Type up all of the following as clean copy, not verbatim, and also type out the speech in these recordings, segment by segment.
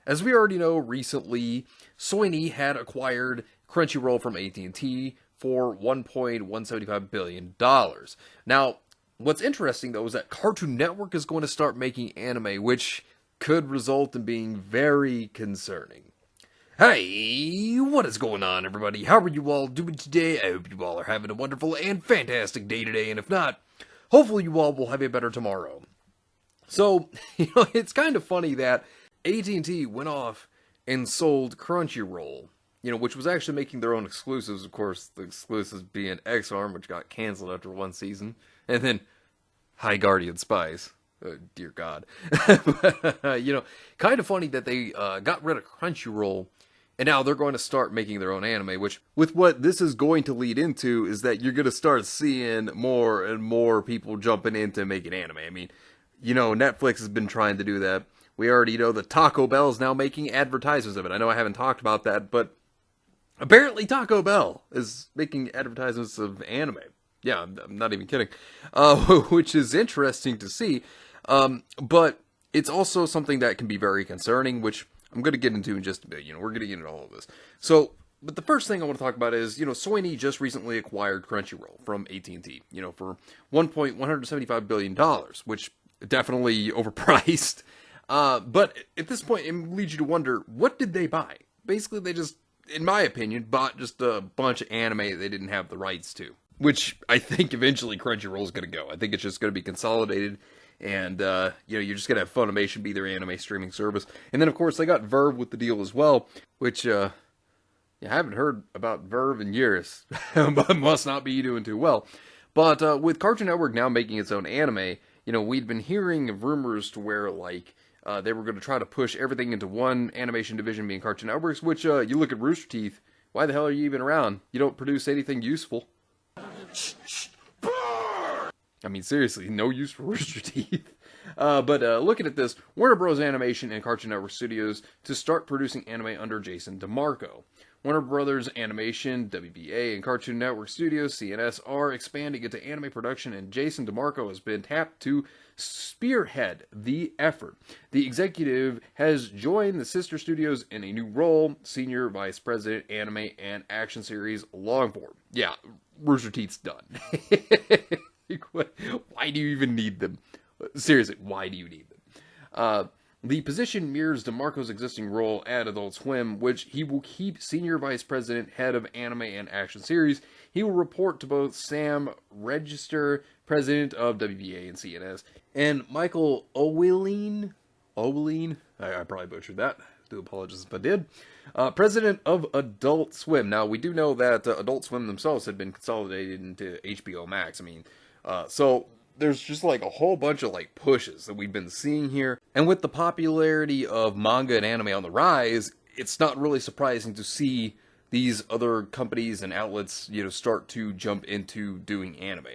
As we already know, recently, Sony had acquired Crunchyroll from AT&T for $1.175 billion. Now, what's interesting, though, is that Cartoon Network is going to start making anime, which could result in being very concerning. Hey, what is going on, everybody? How are you all doing today? I hope you all are having a wonderful and fantastic day today, and if not, hopefully you all will have a better tomorrow. So, it's kind of funny that AT&T went off and sold Crunchyroll, which was actually making their own exclusives. Of course, the exclusives being X-Arm, which got canceled after one season, and then High Guardian Spies. Dear God. But, kind of funny that they got rid of Crunchyroll, and now they're going to start making their own anime, which, with what this is going to lead into, is that you're going to start seeing more and more people jumping into making anime. I mean, Netflix has been trying to do that. We already know that Taco Bell is now making advertisements of it. I know I haven't talked about that, but apparently Taco Bell is making advertisements of anime. Yeah, I'm not even kidding. Which is interesting to see. But it's also something that can be very concerning, which I'm going to get into in just a bit. We're going to get into all of this. But the first thing I want to talk about is, Sony just recently acquired Crunchyroll from AT&T, for $1.175 billion, which definitely overpriced. But at this point, it leads you to wonder, what did they buy? Basically, they just, in my opinion, bought just a bunch of anime they didn't have the rights to. Which I think eventually Crunchyroll is going to go. I think it's just going to be consolidated. And, you're just going to have Funimation be their anime streaming service. And then, of course, they got Verve with the deal as well. Which, I haven't heard about Verve in years. But must not be doing too well. But with Cartoon Network now making its own anime, we'd been hearing of rumors to where, they were going to try to push everything into one animation division being Cartoon Networks, which, you look at Rooster Teeth, why the hell are you even around? You don't produce anything useful. I mean, seriously, no use for Rooster Teeth. But looking at this, Warner Bros. Animation and Cartoon Network Studios to start producing anime under Jason DeMarco. Warner Bros. Animation, WBA, and Cartoon Network Studios, CNS, are expanding into anime production, and Jason DeMarco has been tapped to spearhead the effort. The executive has joined the sister studios in a new role, Senior Vice President, Anime and Action Series Longform. Yeah, Rooster Teeth's done. Why do you even need them? Seriously, why do you need them? The position mirrors DeMarco's existing role at Adult Swim, which he will keep Senior Vice President, Head of Anime and Action Series. He will report to both Sam Register, President of WBA and CNS, and Michael Oweline, I probably butchered that. Do apologize if I did. President of Adult Swim. Now, we do know that Adult Swim themselves had been consolidated into HBO Max. I mean, so there's just a whole bunch of pushes that we've been seeing here. And with the popularity of manga and anime on the rise, it's not really surprising to see these other companies and outlets, start to jump into doing anime,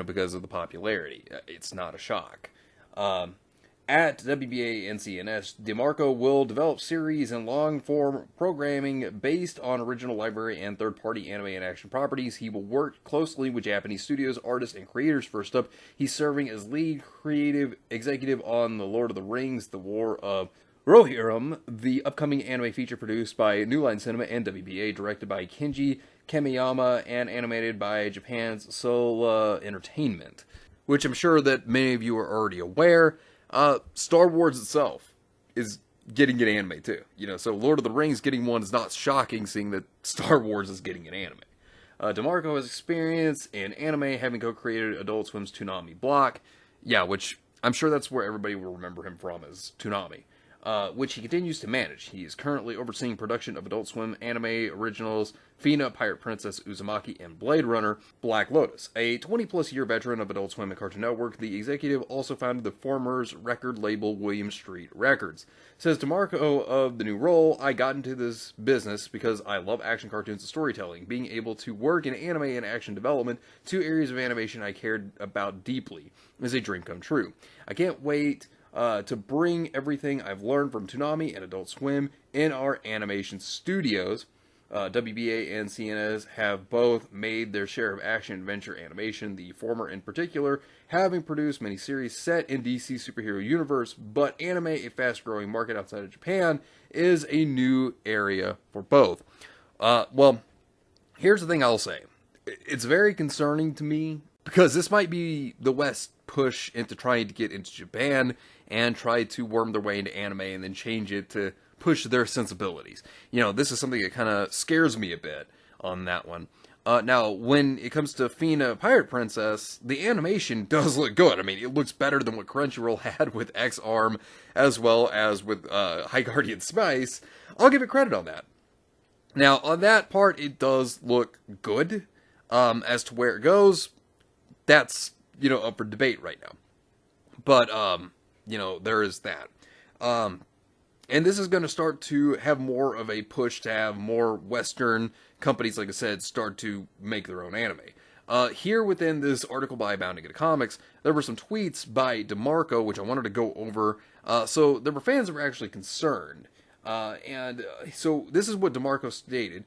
because of the popularity. It's not a shock. At WBA and CNS, DeMarco will develop series and long-form programming based on original library and third-party anime and action properties. He will work closely with Japanese studios, artists, and creators. First up, he's serving as lead creative executive on The Lord of the Rings, The War of Rohirrim, the upcoming anime feature produced by New Line Cinema and WBA, directed by Kenji Kamiyama, and animated by Japan's Soul Entertainment, which I'm sure that many of you are already aware. Star Wars itself is getting an anime too. So Lord of the Rings getting one is not shocking, seeing that Star Wars is getting an anime. DeMarco has experience in anime, having co-created Adult Swim's Toonami block. Yeah, which I'm sure that's where everybody will remember him from, is Toonami. Which he continues to manage. He is currently overseeing production of Adult Swim anime originals Fina, Pirate Princess Uzumaki, and Blade Runner Black Lotus. A 20-plus year veteran of Adult Swim and Cartoon Network, the executive also founded the former's record label William Street Records. Says DeMarco of the new role, I got into this business because I love action cartoons and storytelling. Being able to work in anime and action development, two areas of animation I cared about deeply, is a dream come true. I can't wait to bring everything I've learned from Toonami and Adult Swim in our animation studios. WBA and CNS have both made their share of action-adventure animation, the former in particular having produced many series set in DC superhero universe, but anime, a fast-growing market outside of Japan, is a new area for both. Well, here's the thing I'll say. It's very concerning to me because this might be the West push into trying to get into Japan and try to worm their way into anime and then change it to push their sensibilities. This is something that kind of scares me a bit on that one. Now, when it comes to Fina Pirate Princess, the animation does look good. I mean, it looks better than what Crunchyroll had with X-Arm, as well as with High Guardian Spice. I'll give it credit on that. Now, on that part, it does look good. As to where it goes, that's, up for debate right now. But, there is that. And this is going to start to have more of a push to have more Western companies, like I said, start to make their own anime. Here within this article by Bounding Into Comics, there were some tweets by DeMarco, which I wanted to go over. So there were fans that were actually concerned. So this is what DeMarco stated.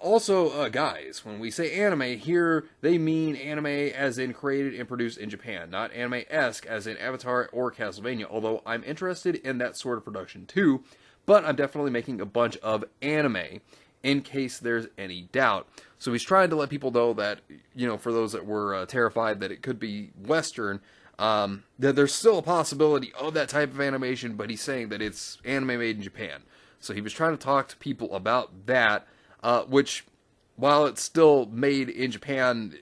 Also, guys, when we say anime, here they mean anime as in created and produced in Japan, not anime-esque as in Avatar or Castlevania, although I'm interested in that sort of production too, but I'm definitely making a bunch of anime in case there's any doubt. So he's trying to let people know that, for those that were terrified that it could be Western, that there's still a possibility of that type of animation, but he's saying that it's anime made in Japan. So he was trying to talk to people about that. Which, while it's still made in Japan,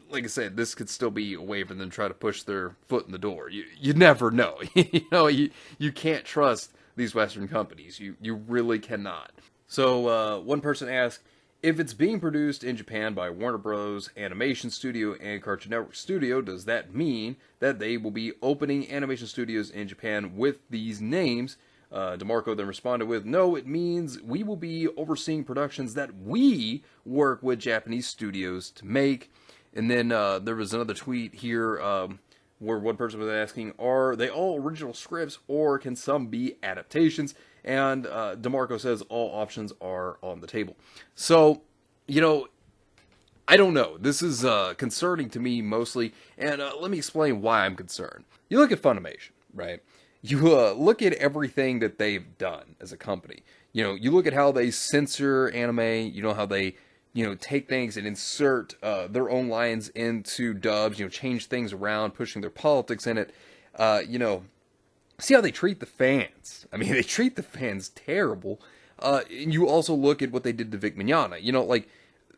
like I said, this could still be a way for them to try to push their foot in the door. You never know. You can't trust these Western companies. You really cannot. So, one person asked, if it's being produced in Japan by Warner Bros. Animation Studio and Cartoon Network Studio, does that mean that they will be opening animation studios in Japan with these names? DeMarco then responded with, no, it means we will be overseeing productions that we work with Japanese studios to make. And then there was another tweet here where one person was asking, are they all original scripts or can some be adaptations? And DeMarco says all options are on the table. So, I don't know. This is concerning to me mostly. And let me explain why I'm concerned. You look at Funimation, right? You look at everything that they've done as a company. You look at how they censor anime, how they, take things and insert their own lines into dubs, change things around, pushing their politics in it. See how they treat the fans. I mean, they treat the fans terrible. And you also look at what they did to Vic Mignogna.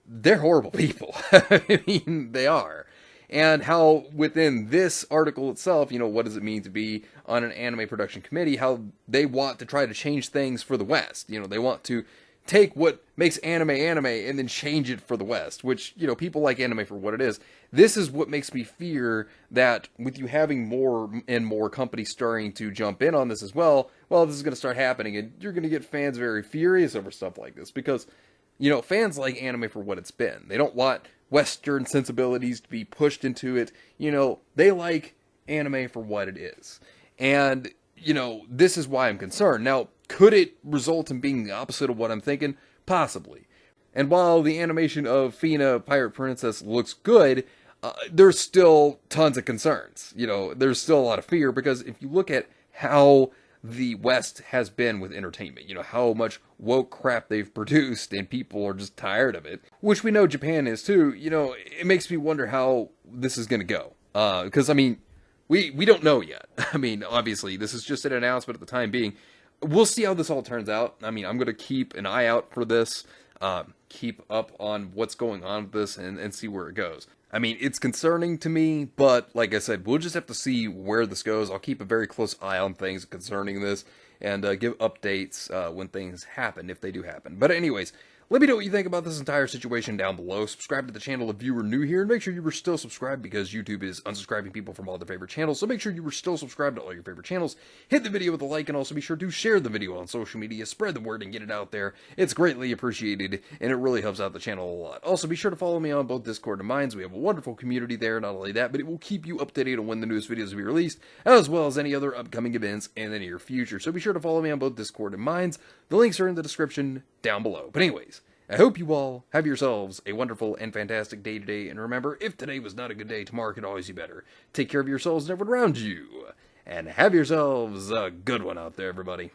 They're horrible people. I mean, they are. And how within this article itself, what does it mean to be on an anime production committee, how they want to try to change things for the West. They want to take what makes anime and then change it for the West, which, people like anime for what it is. This is what makes me fear that with you having more and more companies starting to jump in on this as well, this is going to start happening, and you're going to get fans very furious over stuff like this, because, fans like anime for what it's been. They don't want Western sensibilities to be pushed into it. They like anime for what it is. And, this is why I'm concerned. Now, could it result in being the opposite of what I'm thinking? Possibly. And while the animation of Fina Pirate Princess looks good, there's still tons of concerns. There's still a lot of fear, because if you look at how the West has been with entertainment, how much woke crap they've produced, and people are just tired of it, which we know Japan is too, it makes me wonder how this is going to go. Because, we don't know yet. Obviously, this is just an announcement at the time being. We'll see how this all turns out. I'm going to keep an eye out for this, keep up on what's going on with this, and see where it goes. It's concerning to me, but like I said, we'll just have to see where this goes. I'll keep a very close eye on things concerning this, and give updates when things happen, if they do happen. But anyways, let me know what you think about this entire situation down below. Subscribe to the channel if you were new here, and make sure you were still subscribed, because YouTube is unsubscribing people from all their favorite channels. So make sure you were still subscribed to all your favorite channels. Hit the video with a like, and also be sure to share the video on social media. Spread the word and get it out there. It's greatly appreciated, and it really helps out the channel a lot. Also, be sure to follow me on both Discord and Minds. We have a wonderful community there. Not only that, but it will keep you up to date on when the newest videos will be released, as well as any other upcoming events in the near future. So be sure to follow me on both Discord and Minds. The links are in the description down below. But anyways, I hope you all have yourselves a wonderful and fantastic day today, and remember, if today was not a good day, tomorrow could always be better. Take care of yourselves and everyone around you, and have yourselves a good one out there, everybody.